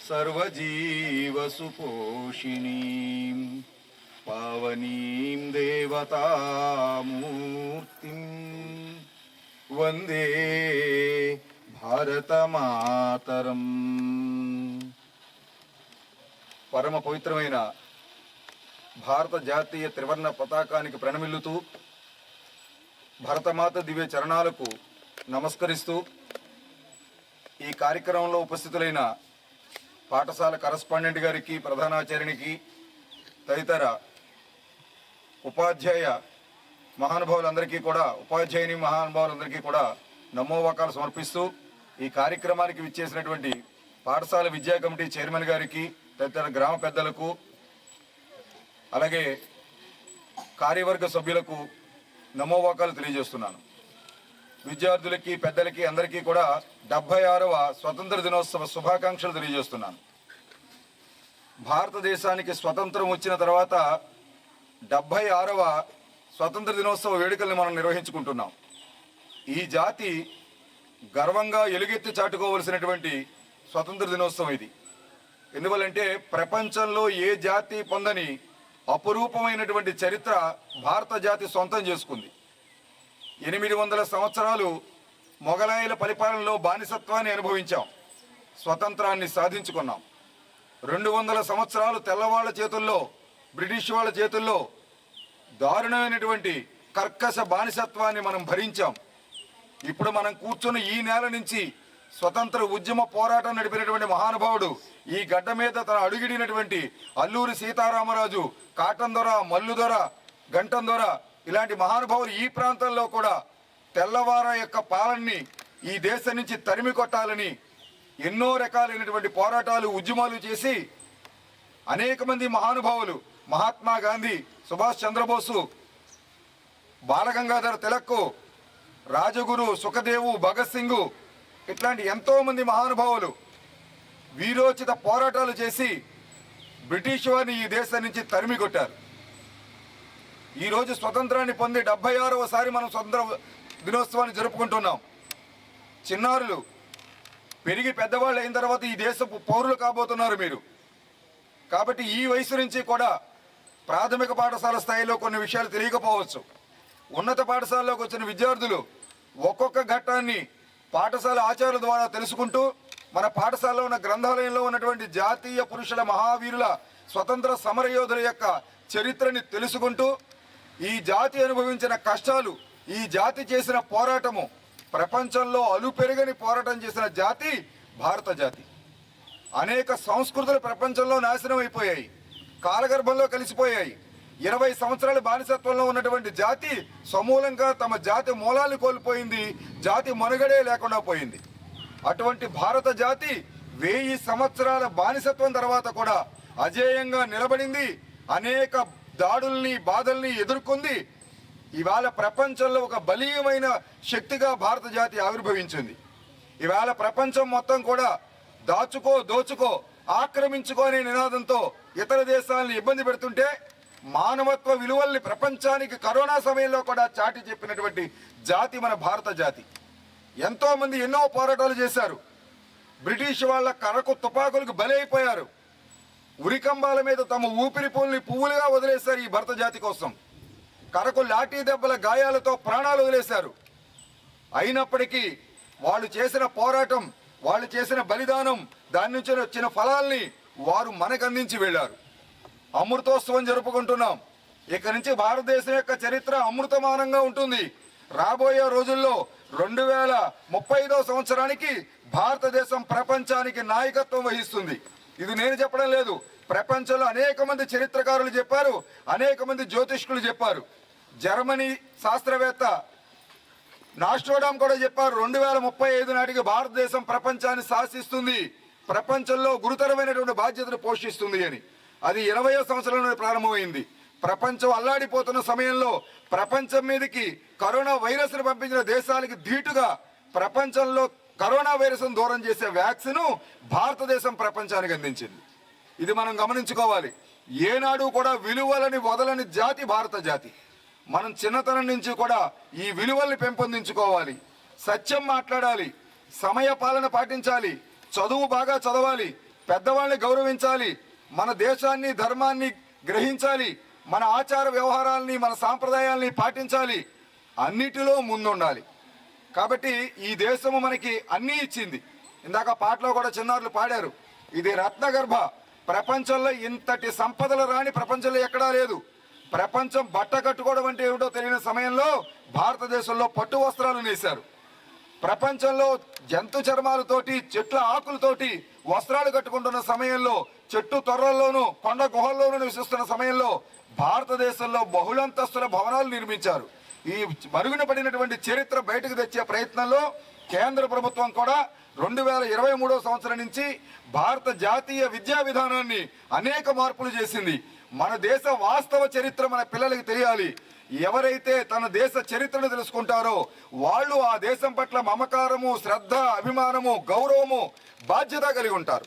सर्वजीवसुपोषिणीं पावनीं देवतामूर्तिं वंदे भारतमातरम्। परम पवित्रమైన భారత జాతీయ త్రివర్ణ పతాకానికి ప్రణమిల్లుతూ భరతమాత దివ్య చరణాలకు నమస్కరిస్తూ ఈ కార్యక్రమంలో ఉపస్థితులైన పాఠశాల కరస్పాండెంట్ గారికి, ప్రధానాచార్యునికి, తదితర ఉపాధ్యాయ మహానుభావులందరికీ కూడా, ఉపాధ్యాయుని మహానుభావులందరికీ కూడా నమోవాకాలు సమర్పిస్తూ ఈ కార్యక్రమానికి విచ్చేసినటువంటి పాఠశాల విద్యా కమిటీ చైర్మన్ గారికి, తదితర గ్రామ పెద్దలకు, అలాగే కార్యవర్గ సభ్యులకు నమోవాకాలు తెలియజేస్తున్నాను. విద్యార్థులకి, పెద్దలకి అందరికీ కూడా 76వ స్వతంత్ర దినోత్సవ శుభాకాంక్షలు తెలియజేస్తున్నాను. భారతదేశానికి స్వతంత్రం వచ్చిన తర్వాత 76వ స్వతంత్ర దినోత్సవ వేడుకల్ని మనం నిర్వహించుకుంటున్నాం. ఈ జాతి గర్వంగా ఎలుగెత్తి చాటుకోవలసినటువంటి స్వతంత్ర దినోత్సవం ఇది. ఎందువల్లంటే ప్రపంచంలో ఏ జాతి పొందని అపురూపమైనటువంటి చరిత్ర భారత జాతి సొంతం చేసుకుంది. 800 సంవత్సరాలు మొఘలాయుల పరిపాలనలో బానిసత్వాన్ని అనుభవించాం, స్వతంత్రాన్ని సాధించుకున్నాం. 200 సంవత్సరాలు తెల్లవాళ్ల చేతుల్లో, బ్రిటిష్ వాళ్ళ చేతుల్లో దారుణమైనటువంటి కర్కశ బానిసత్వాన్ని మనం భరించాం. ఇప్పుడు మనం కూర్చున్న ఈ నేల నుంచి స్వతంత్ర ఉద్యమ పోరాటం నడిపినటువంటి మహానుభావుడు, ఈ గడ్డ మీద తన అడుగిడినటువంటి అల్లూరి సీతారామరాజు, కాటన్ దొర, మల్లు దొర, గంటం దొర ఇలాంటి మహానుభావులు ఈ ప్రాంతంలో కూడా తెల్లవార యొక్క పాలనని ఈ దేశం నుంచి తరిమి కొట్టాలని ఎన్నో రకాలైనటువంటి పోరాటాలు, ఉద్యమాలు చేసి అనేక మంది మహానుభావులు, మహాత్మా గాంధీ, సుభాష్ చంద్రబోసు, బాలగంగాధర తిలక్, రాజగురు, సుఖదేవు, భగత్ సింగ్ ఇట్లాంటి ఎంతో మంది మహానుభావులు వీరోచిత పోరాటాలు చేసి బ్రిటిష్ వారిని ఈ దేశం నుంచి తరిమి కొట్టారు. ఈరోజు స్వతంత్రాన్ని పొంది 76వసారి మనం స్వతంత్ర దినోత్సవాన్ని జరుపుకుంటున్నాం. చిన్నారులు పెరిగి పెద్దవాళ్ళు అయిన తర్వాత ఈ దేశపు పౌరులు కాబోతున్నారు మీరు. కాబట్టి ఈ వయసు నుంచి కూడా ప్రాథమిక పాఠశాల స్థాయిలో కొన్ని విషయాలు తెలియకపోవచ్చు. ఉన్నత పాఠశాలలోకి వచ్చిన విద్యార్థులు ఒక్కొక్క ఘట్టాన్ని పాఠశాల ఆచార్యుల ద్వారా తెలుసుకుంటూ, మన పాఠశాలలో ఉన్న గ్రంథాలయంలో ఉన్నటువంటి జాతీయ పురుషుల మహావీరుల, స్వతంత్ర సమరయోధుల యొక్క చరిత్రని తెలుసుకుంటూ, ఈ జాతి అనుభవించిన కష్టాలు, ఈ జాతి చేసిన పోరాటము, ప్రపంచంలో అలుపెరగని పోరాటం చేసిన జాతి భారత జాతి. అనేక సంస్కృతులు ప్రపంచంలో నాశనం అయిపోయాయి, కాలగర్భంలో కలిసిపోయాయి. 20 సంవత్సరాల బానిసత్వంలో ఉన్నటువంటి జాతి సమూలంగా తమ జాతి మూలాలను కోల్పోయింది, జాతి మనుగడే లేకుండా పోయింది. అటువంటి భారత జాతి 1000 సంవత్సరాల బానిసత్వం తర్వాత కూడా అజేయంగా నిలబడింది. అనేక దాడుల్ని, బాధల్ని ఎదుర్కొంది. ఇవాళ ప్రపంచంలో ఒక బలీయమైన శక్తిగా భారత జాతి ఆవిర్భవించింది. ఇవాళ ప్రపంచం మొత్తం కూడా దాచుకో, దోచుకో, ఆక్రమించుకో అనే నినాదంతో ఇతర దేశాలను ఇబ్బంది పెడుతుంటే, మానవత్వ విలువల్ని ప్రపంచానికి కరోనా సమయంలో కూడా చాటి చెప్పినటువంటి జాతి మన భారత జాతి. ఎంతో మంది ఎన్నో పోరాటాలు చేశారు. బ్రిటిష్ వాళ్ళ కరకు తుపాకులకు బలైపోయారు. ఉరికంబాల మీద తమ ఊపిరి పూల్ని పువ్వులుగా వదిలేశారు ఈ భరత జాతి కోసం. కరకు లాఠీ దెబ్బల గాయాలతో ప్రాణాలు వదిలేశారు. అయినప్పటికీ వాళ్ళు చేసిన పోరాటం, వాళ్ళు చేసిన బలిదానం, దాని నుంచి వచ్చిన ఫలాల్ని వారు మనకు అందించి వెళ్ళారు. అమృతోత్సవం జరుపుకుంటున్నాం. ఇక నుంచి భారతదేశం యొక్క చరిత్ర అమృతమానంగా ఉంటుంది. రాబోయే రోజుల్లో 2035వ సంవత్సరానికి భారతదేశం ప్రపంచానికి నాయకత్వం వహిస్తుంది. ఇది నేను చెప్పడం లేదు, ప్రపంచంలో అనేక మంది చరిత్రకారులు చెప్పారు, అనేక మంది జ్యోతిష్కులు చెప్పారు. జర్మనీ శాస్త్రవేత్త నాస్ట్రోడామ్ కూడా చెప్పారు, 2035 నాటికి భారతదేశం ప్రపంచాన్ని శాసిస్తుంది, ప్రపంచంలో గురుతరమైనటువంటి బాధ్యతను పోషిస్తుంది అని. అది 20వ సంవత్సరంలో ప్రారంభమైంది. ప్రపంచం అల్లాడిపోతున్న సమయంలో ప్రపంచం మీదకి కరోనా వైరస్ను పంపించిన దేశాలకి ధీటుగా ప్రపంచంలో కరోనా వైరస్ను దూరం చేసే వ్యాక్సిన్ భారతదేశం ప్రపంచానికి అందించింది. ఇది మనం గమనించుకోవాలి. ఏనాడు కూడా విలువలని వదలని జాతి భారత జాతి. మనం చిన్నతనం నుంచి కూడా ఈ విలువల్ని పెంపొందించుకోవాలి. సత్యం మాట్లాడాలి, సమయ పాలన పాటించాలి, చదువు బాగా చదవాలి, పెద్దవాళ్ళని గౌరవించాలి, మన దేశాన్ని ధర్మాన్ని గ్రహించాలి, మన ఆచార వ్యవహారాలని మన సాంప్రదాయాల్ని పాటించాలి, అన్నిటిలో ముందుండాలి. కాబట్టి ఈ దేశము మనకి అన్నీ ఇచ్చింది. ఇందాక పాటలో కూడా చిన్నారులు పాడారు, ఇది రత్నగర్భ, ప్రపంచంలో ఇంతటి సంపదలు రాని ప్రపంచంలో ఎక్కడా లేదు. ప్రపంచం బట్ట కట్టుకోవడం అంటే ఏమిటో తెలియని సమయంలో భారతదేశంలో పట్టు వస్త్రాలు నేశారు. ప్రపంచంలో జంతు చర్మాలతోటి చెట్ల ఆకులతోటి వస్త్రాలు కట్టుకుంటున్న సమయంలో, చెట్టు తొర్రల్లోనూ కొండ గుహల్లోనూ నివసిస్తున్న సమయంలో భారతదేశంలో బహుళంతస్తుల భవనాలు నిర్మించారు. ఈ మరుగున పడినటువంటి చరిత్ర బయటకు తెచ్చే ప్రయత్నంలో కేంద్ర ప్రభుత్వం కూడా 2023 సంవత్సరం నుంచి భారత జాతీయ విద్యా విధానాన్ని అనేక మార్పులు చేసింది. మన దేశ వాస్తవ చరిత్ర మన పిల్లలకి తెలియాలి. ఎవరైతే తన దేశ చరిత్రను తెలుసుకుంటారో వాళ్ళు ఆ దేశం పట్ల మమకారము, శ్రద్ధ, అభిమానము, గౌరవము, బాధ్యత కలిగి ఉంటారు.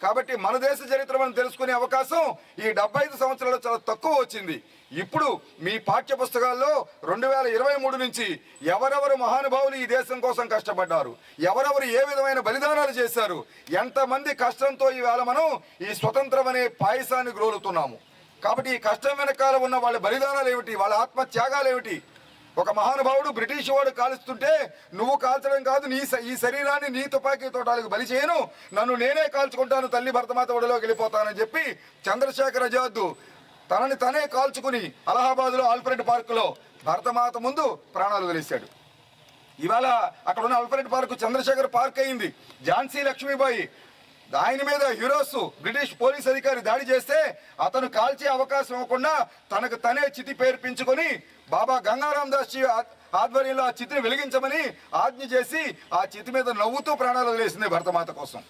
కాబట్టి మన దేశ చరిత్ర మనం తెలుసుకునే అవకాశం ఈ 75 సంవత్సరాలు చాలా తక్కువ వచ్చింది. ఇప్పుడు మీ పాఠ్య పుస్తకాల్లో 2023 నుంచి ఎవరెవరు మహానుభావులు ఈ దేశం కోసం కష్టపడ్డారు, ఎవరెవరు ఏ విధమైన బలిదానాలు చేశారు, ఎంతమంది కష్టంతో ఈవేళ మనం ఈ స్వతంత్రం అనే పాయసాన్ని గ్రోలుతున్నాము. కాబట్టి ఈ కష్టం వెనకాల ఉన్న వాళ్ళ బలిదానాలు ఏమిటి, వాళ్ళ ఆత్మత్యాగాలు ఏమిటి? ఒక మహానుభావుడు బ్రిటిష్ వాడు కాల్చుతుంటే నువ్వు కాల్చడం కాదు, ఈ శరీరాన్ని నీ తుపాకీ తోటాలకు బలి చేయను, నన్ను నేనే కాల్చుకుంటాను, తల్లి భరతమాత ఒడిలోకి వెళ్ళిపోతానని చెప్పి చంద్రశేఖర్ ఆజాద్ తనని తనే కాల్చుకుని అలహాబాద్లో ఆల్ఫ్రెడ్ పార్కులో భరతమాత ముందు ప్రాణాలు వదిలేశాడు. ఇవాళ అక్కడ ఉన్న ఆల్ఫ్రెడ్ పార్కు చంద్రశేఖర్ పార్క్ అయింది. ఝాన్సీ లక్ష్మీబాయి ఆయన మీద హీరోస్ బ్రిటిష్ పోలీస్ అధికారి దాడి చేస్తే అతను కాల్చే అవకాశం ఇవ్వకుండా తనకు తనే చితి పేర్పించుకొని బాబా గంగారాం దాస్ జీ ఆధ్వర్యంలో ఆ చితిని వెలిగించమని ఆజ్ఞ చేసి ఆ చితి మీద నవ్వుతూ ప్రాణాలు వదిలేసింది భరతమాత కోసం.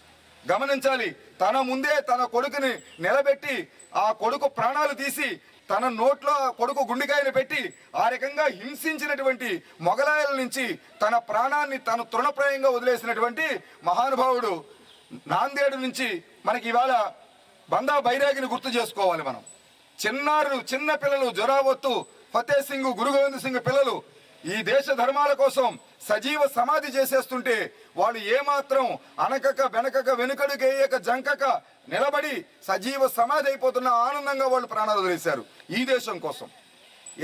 గమనించాలి, తన ముందే తన కొడుకుని నిలబెట్టి ఆ కొడుకు ప్రాణాలు తీసి తన నోట్లో కొడుకు గుండెకాయను పెట్టి ఆ రకంగా హింసించినటువంటి మొగలాయల నుంచి తన ప్రాణాన్ని తను తృణప్రాయంగా వదిలేసినటువంటి మహానుభావుడు నాందేడు నుంచి మనకి ఇవాళ బందా బైరాగిని గుర్తు చేసుకోవాలి మనం. చిన్న పిల్లలు జొరావత్తు, ఫతే సింగ్, గురు గోవింద్ సింగ్ పిల్లలు ఈ దేశ ధర్మాల కోసం సజీవ సమాధి చేసేస్తుంటే వాళ్ళు ఏమాత్రం అనకక వెనకక వెనుకడుగేయక జంకక నిలబడి సజీవ సమాధి అయిపోతున్న ఆనందంగా వాళ్ళు ప్రాణాలు వదిలేశారు ఈ దేశం కోసం.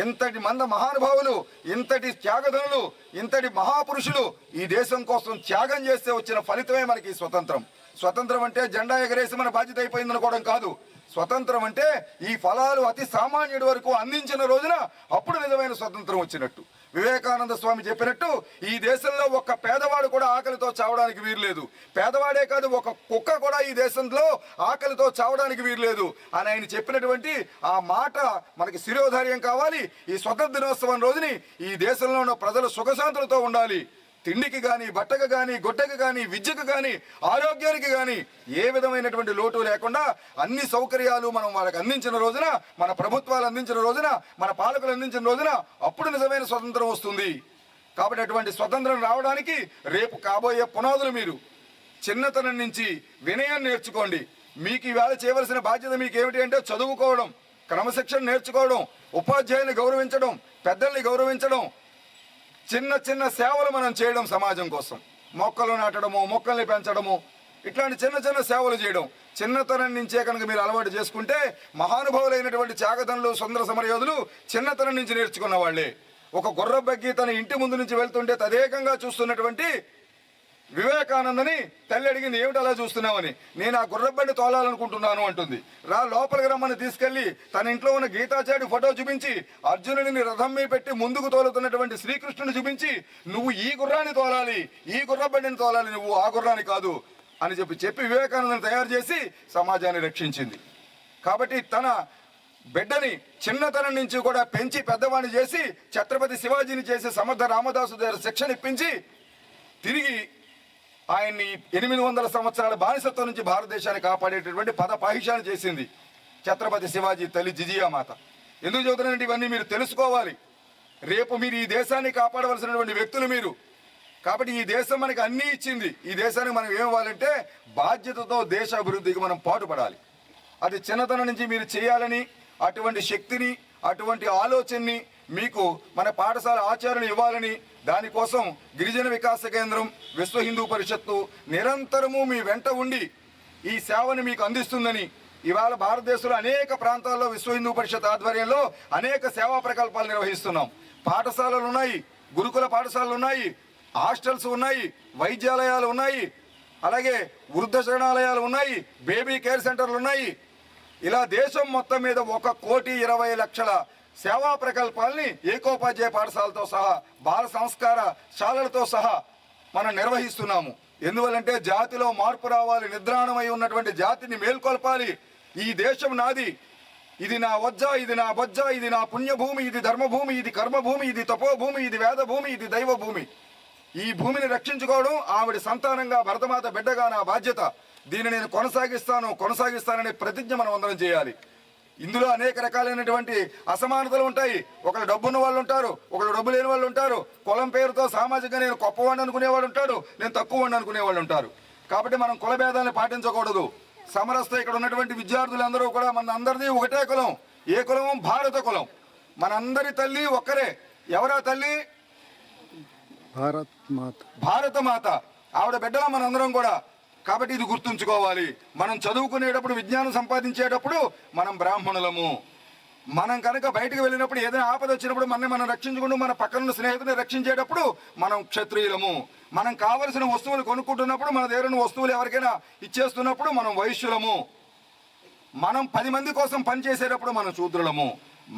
ఇంతటి మంది మహానుభావులు, ఇంతటి త్యాగధనులు, ఇంతటి మహాపురుషులు ఈ దేశం కోసం త్యాగం చేస్తే వచ్చిన ఫలితమే మనకి స్వతంత్రం. స్వతంత్రం అంటే జెండా ఎగరేసి మన బాధ్యత అయిపోయింది అనుకోవడం కాదు. స్వతంత్రం అంటే ఈ ఫలాలు అతి సామాన్యుడి వరకు అందించిన రోజున అప్పుడు నిజమైన స్వతంత్రం వచ్చినట్టు. వివేకానంద స్వామి చెప్పినట్టు ఈ దేశంలో ఒక్క పేదవాడు కూడా ఆకలితో చావడానికి వీర్లేదు, పేదవాడే కాదు ఒక కుక్క కూడా ఈ దేశంలో ఆకలితో చావడానికి వీర్లేదు అని ఆయన చెప్పినటువంటి ఆ మాట మనకి శిరోధార్యం కావాలి. ఈ స్వతంత్ర దినోత్సవం రోజుని ఈ దేశంలో ఉన్న ప్రజలు సుఖశాంతులతో ఉండాలి. తిండికి కానీ, బట్టకు కానీ, గుడ్డకు కానీ, విద్యకు కానీ, ఆరోగ్యానికి కానీ ఏ విధమైనటువంటి లోటు లేకుండా అన్ని సౌకర్యాలు మనం వాళ్ళకి అందించిన రోజున, మన ప్రభుత్వాలు అందించిన రోజున, మన పాలకులు అందించిన రోజున అప్పుడు నిజమైన స్వతంత్రం వస్తుంది. కాబట్టి అటువంటి స్వతంత్రం రావడానికి రేపు కాబోయే పునాదులు మీరు చిన్నతనం నుంచి వినయం నేర్చుకోండి. మీకు ఈవేళ చేయవలసిన బాధ్యత మీకు ఏమిటి అంటే చదువుకోవడం, క్రమశిక్షణ నేర్చుకోవడం, ఉపాధ్యాయుని గౌరవించడం, పెద్దల్ని గౌరవించడం, చిన్న సేవలు మనం చేయడం సమాజం కోసం. మొక్కలు నాటడము, మొక్కల్ని పెంచడము, ఇట్లాంటి చిన్న సేవలు చేయడం చిన్నతనం నుంచే కనుక మీరు అలవాటు చేసుకుంటే మహానుభావులైనటువంటి త్యాగధనులు, సుందర సమరయోధులు చిన్నతనం నుంచి నేర్చుకున్న వాళ్ళే. ఒక గుర్ర బగ్గి తన ఇంటి ముందు నుంచి వెళ్తుంటే తదేకంగా చూస్తున్నటువంటి వివేకానందని తల్లి అడిగింది, ఏమిటి అలా చూస్తున్నామని. నేను ఆ గుర్రబండి తోలాలనుకుంటున్నాను అంటుంది. లోపలికి రమ్మని తీసుకెళ్లి తన ఇంట్లో ఉన్న గీతాచార్యుడి ఫోటో చూపించి అర్జునుడిని రథం మీద పెట్టి ముందుకు తోలుతున్నటువంటి శ్రీకృష్ణుని చూపించి నువ్వు ఈ గుర్రాన్ని తోలాలి, ఈ గుర్రబండిని తోలాలి, నువ్వు ఆ గుర్రాన్ని కాదు అని చెప్పి వివేకానందని తయారు చేసి సమాజాన్ని రక్షించింది. కాబట్టి తన బిడ్డని చిన్నతనం నుంచి కూడా పెంచి పెద్దవాడిని చేసి ఛత్రపతి శివాజీని చేసి సమర్థ రామదాసు దగ్గర శిక్షణ ఇప్పించి తిరిగి ఆయన్ని 800 సంవత్సరాల బానిసత్వం నుంచి భారతదేశాన్ని కాపాడేటటువంటి పదపాహిషాన్ని చేసింది ఛత్రపతి శివాజీ తల్లి జిజియామాత. ఎందుకు చెబుతున్నానంటే ఇవన్నీ మీరు తెలుసుకోవాలి. రేపు మీరు ఈ దేశాన్ని కాపాడవలసినటువంటి వ్యక్తులు మీరు. కాబట్టి ఈ దేశం మనకి అన్నీ ఇచ్చింది. ఈ దేశానికి మనం ఏమివ్వాలంటే బాధ్యతతో దేశ అభివృద్ధికి మనం పాటుపడాలి. అది చిన్నతనం నుంచి మీరు చేయాలని అటువంటి శక్తిని, అటువంటి ఆలోచనని మీకు మన పాఠశాల ఆచార్యులు ఇవ్వాలని దానికోసం గిరిజన వికాస కేంద్రం, విశ్వ హిందూ పరిషత్తు నిరంతరము మీ వెంట ఉండి ఈ సేవను మీకు అందిస్తుందని ఇవాళ భారతదేశంలో అనేక ప్రాంతాల్లో విశ్వ హిందూ పరిషత్ ఆధ్వర్యంలో అనేక సేవా ప్రకల్పాలు నిర్వహిస్తున్నాం. పాఠశాలలు ఉన్నాయి, గురుకుల పాఠశాలలు ఉన్నాయి, హాస్టల్స్ ఉన్నాయి, వైద్యాలయాలు ఉన్నాయి, అలాగే వృద్ధ శరణాలయాలు ఉన్నాయి, బేబీ కేర్ సెంటర్లు ఉన్నాయి. ఇలా దేశం మొత్తం మీద 1,20,00,000 సేవా ప్రకల్పాలని ఏకోపాధ్యాయ పాఠశాలతో సహా బాల సంస్కార శాలలతో సహా మనం నిర్వహిస్తున్నాము. ఎందువల్లంటే జాతిలో మార్పు రావాలి, నిద్రాణమై ఉన్నటువంటి జాతిని మేల్కొల్పాలి. ఈ దేశం నాది, ఇది నా వజ్జ, ఇది నా బొజ్జ, ఇది నా పుణ్యభూమి, ఇది ధర్మభూమి, ఇది కర్మభూమి, ఇది తపోభూమి, ఇది వేదభూమి, ఇది దైవభూమి. ఈ భూమిని రక్షించుకోవడం ఆవిడ సంతానంగా భరతమాత బిడ్డగా నా బాధ్యత. దీన్ని నేను కొనసాగిస్తాననే ప్రతిజ్ఞ మనం అందరం చేయాలి. ఇందులో అనేక రకాలైనటువంటి అసమానతలు ఉంటాయి. ఒకళ్ళు డబ్బున్న వాళ్ళు ఉంటారు, ఒకళ్ళు డబ్బు లేని వాళ్ళు ఉంటారు. కులం పేరుతో సామాజికంగా నేను గొప్పవాడిని అనుకునేవాడు ఉంటాడు, నేను తక్కువవాడిని అనుకునేవాళ్ళు ఉంటారు. కాబట్టి మనం కుల భేదాలను పాటించకూడదు. సమరస్త ఇక్కడ ఉన్నటువంటి విద్యార్థులందరూ కూడా మన అందరిది ఒకటే కులం. ఏ కులం? భారత కులం. మనందరి తల్లి ఒక్కరే. ఎవరా తల్లి? భారత మాత. ఆవిడ బిడ్డల మనందరం కూడా. కాబట్టి ఇది గుర్తుంచుకోవాలి. మనం చదువుకునేటప్పుడు, విజ్ఞానం సంపాదించేటప్పుడు మనం బ్రాహ్మణులము. మనం కనుక బయటకు వెళ్ళినప్పుడు ఏదైనా ఆపద వచ్చినప్పుడు మనం రక్షించుకుంటూ మన పక్కన స్నేహితుని రక్షించేటప్పుడు మనం క్షత్రియులము. మనం కావలసిన వస్తువులు కొనుక్కుంటున్నప్పుడు, మన దగ్గర వస్తువులు ఎవరికైనా ఇచ్చేస్తున్నప్పుడు మనం వైశ్యులము. మనం 10 మంది కోసం పనిచేసేటప్పుడు మనం శూద్రులము.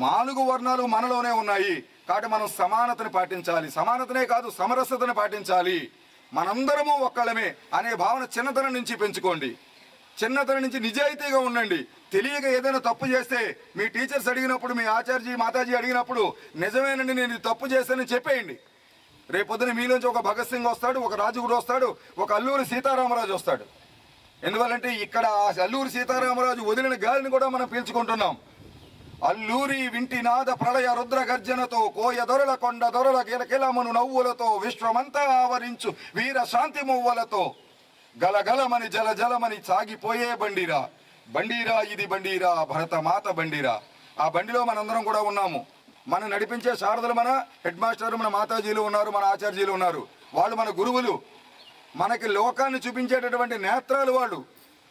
4 వర్ణాలు మనలోనే ఉన్నాయి. కాబట్టి మనం సమానతని పాటించాలి. సమానతనే కాదు, సమరసతను పాటించాలి. మనందరము ఒక్కళ్ళమే అనే భావన చిన్నతనం నుంచి పెంచుకోండి. చిన్నతనం నుంచి నిజాయితీగా ఉండండి. తెలియక ఏదైనా తప్పు చేస్తే మీ టీచర్స్ అడిగినప్పుడు, మీ ఆచార్జీ మాతాజీ అడిగినప్పుడు నిజమేనండి నేను తప్పు చేశానని చెప్పేయండి. రేపొద్దున మీలోంచి ఒక భగత్ సింగ్ వస్తాడు, ఒక రాజుగురు వస్తాడు, ఒక అల్లూరి సీతారామరాజు వస్తాడు. ఎందువల్లంటే ఇక్కడ అల్లూరి సీతారామరాజు వదిలిన గాలిని కూడా మనం పీల్చుకుంటున్నాం. అల్లూరి వింటినాద ప్రళయ రుద్ర గర్జనతో, కోయ దొరల కొండ దొరల కిలకిలమను నవ్వులతో, విశ్వమంతా ఆవరించు వీర శాంతి మువ్వలతో, గలగలమని జల జలమని సాగిపోయే బండిరా బండిరా, ఇది బండిరా భరత మాత బండిరా. ఆ బండిలో మనందరం కూడా ఉన్నాము. మనం నడిపించే శారదలు మన హెడ్ మాస్టర్, మన మాతాజీలు ఉన్నారు, మన ఆచార్జీలు ఉన్నారు. వాళ్ళు మన గురువులు, మనకి లోకాన్ని చూపించేటటువంటి నేత్రాలు వాళ్ళు.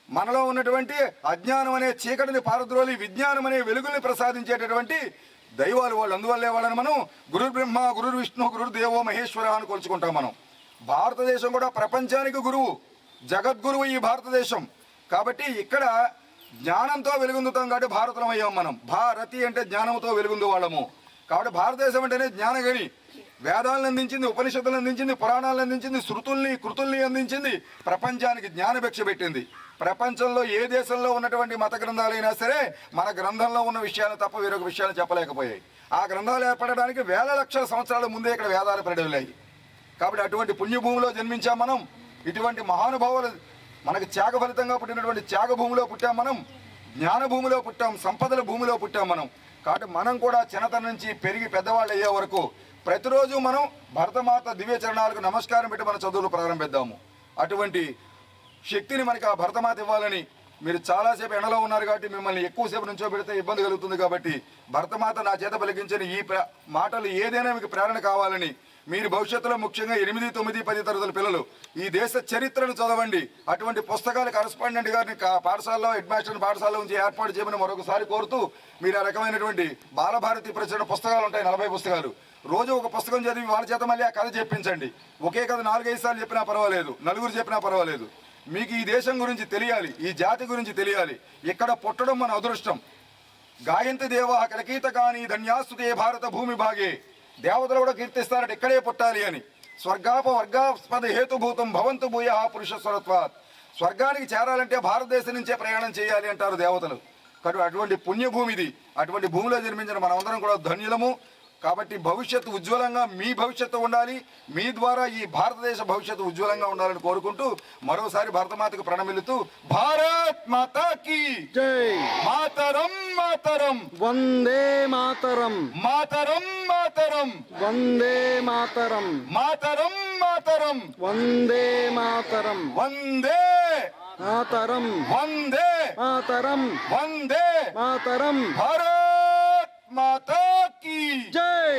మనలో ఉన్నటువంటి అజ్ఞానం అనే చీకటిని పారద్రోలి విజ్ఞానం అనే వెలుగుల్ని ప్రసాదించేటటువంటి దైవాలు వాళ్ళు. అందువల్లే వాళ్ళని మనం గురు బ్రహ్మ, గురు విష్ణు, గురు దేవో మహేశ్వర అని కొలుచుకుంటాం. మనం భారతదేశం కూడా ప్రపంచానికి గురువు, జగద్గురువు ఈ భారతదేశం. కాబట్టి ఇక్కడ జ్ఞానంతో వెలుగొందుతాం కాబట్టి భారతం అయ్యాం మనం. భారతి అంటే జ్ఞానంతో వెలుగొందు వాళ్ళము. కాబట్టి భారతదేశం అంటేనే జ్ఞానగని. వేదాలను అందించింది, ఉపనిషత్తులను అందించింది, పురాణాలను అందించింది, శృతుల్ని కృతుల్ని అందించింది, ప్రపంచానికి జ్ఞానభిక్ష పెట్టింది. ప్రపంచంలో ఏ దేశంలో ఉన్నటువంటి మత గ్రంథాలైనా సరే మన గ్రంథంలో ఉన్న విషయాలు తప్ప వేరొక విషయాలు చెప్పలేకపోయాయి. ఆ గ్రంథాలు ఏర్పడడానికి వేల లక్షల సంవత్సరాల ముందే ఇక్కడ వేదాలు ప్రడవులాయి. కాబట్టి అటువంటి పుణ్యభూమిలో జన్మించాం మనం. ఇటువంటి మహానుభావులు మనకు త్యాగ ఫలితంగా పుట్టినటువంటి త్యాగ భూమిలో పుట్టాం మనం. జ్ఞాన భూమిలో పుట్టాం, సంపదల భూమిలో పుట్టాం మనం. కాబట్టి మనం కూడా చిన్నతనం నుంచి పెరిగి పెద్దవాళ్ళు అయ్యే వరకు ప్రతిరోజు మనం భరతమాత దివ్య చరణాలకు నమస్కారం పెట్టి మన చదువులు ప్రారంభిద్దాము. అటువంటి శక్తిని మనకి ఆ భరతమాత ఇవ్వాలని. మీరు చాలాసేపు ఎండలో ఉన్నారు కాబట్టి మిమ్మల్ని ఎక్కువసేపు నుంచో పెడితే ఇబ్బంది కలుగుతుంది. కాబట్టి భరతమాత నా చేత పలికించిన ఈ మాటలు ఏదైనా మీకు ప్రేరణ కావాలని, మీరు భవిష్యత్తులో ముఖ్యంగా 8, 9, 10 తరగతుల పిల్లలు ఈ దేశ చరిత్రను చదవండి. అటువంటి పుస్తకాలు కరస్పాండెంట్ గారిని పాఠశాలలో, హెడ్ మాస్టర్ పాఠశాలలో ఉంచి ఏర్పాటు చేయమని మరొకసారి కోరుతూ, మీరు ఆ రకమైనటువంటి బాలభారతి ప్రచురణ పుస్తకాలు ఉంటాయి, 40 పుస్తకాలు. రోజు ఒక పుస్తకం చదివి వాళ్ళ చేత మళ్ళీ ఆ కథ చెప్పించండి. ఒకే కథ 4-5 సార్లు చెప్పినా పర్వాలేదు, 4 చెప్పినా పర్వాలేదు. మీకు ఈ దేశం గురించి తెలియాలి, ఈ జాతి గురించి తెలియాలి. ఇక్కడ పుట్టడం మన అదృష్టం. గాయంతి దేవా కలకీత కానీ ధన్యాస్తుతే భారత భూమి భాగే. దేవతలు కూడా కీర్తిస్తారట ఇక్కడే పుట్టాలి అని. స్వర్గాప వర్గాస్పద హేతుభూతం భవంతు భూయ పురుష స్వరత్వాత్. స్వర్గానికి చేరాలంటే భారతదేశం నుంచే ప్రయాణం చేయాలి అంటారు దేవతలు. కాబట్టి అటువంటి పుణ్యభూమిది. అటువంటి భూమిలో జన్మించిన మనమందరం కూడా ధన్యులము. కాబట్టి భవిష్యత్తు ఉజ్వలంగా మీ భవిష్యత్తు ఉండాలి. మీ ద్వారా ఈ భారతదేశ భవిష్యత్తు ఉజ్వలంగా ఉండాలని కోరుకుంటూ మరోసారి భరతమాతకు ప్రణమిల్లుతూ భారత్ మాతాకి జై. మాతరం మాతరం వందే మాతరం. మాతరం మాతరం వందే మాతరం. మాతరం మాతరం వందే మాతరం. వందే మాతరం. వందే మాతరం. వందే మాతరం. భారత్ మాతా की जय।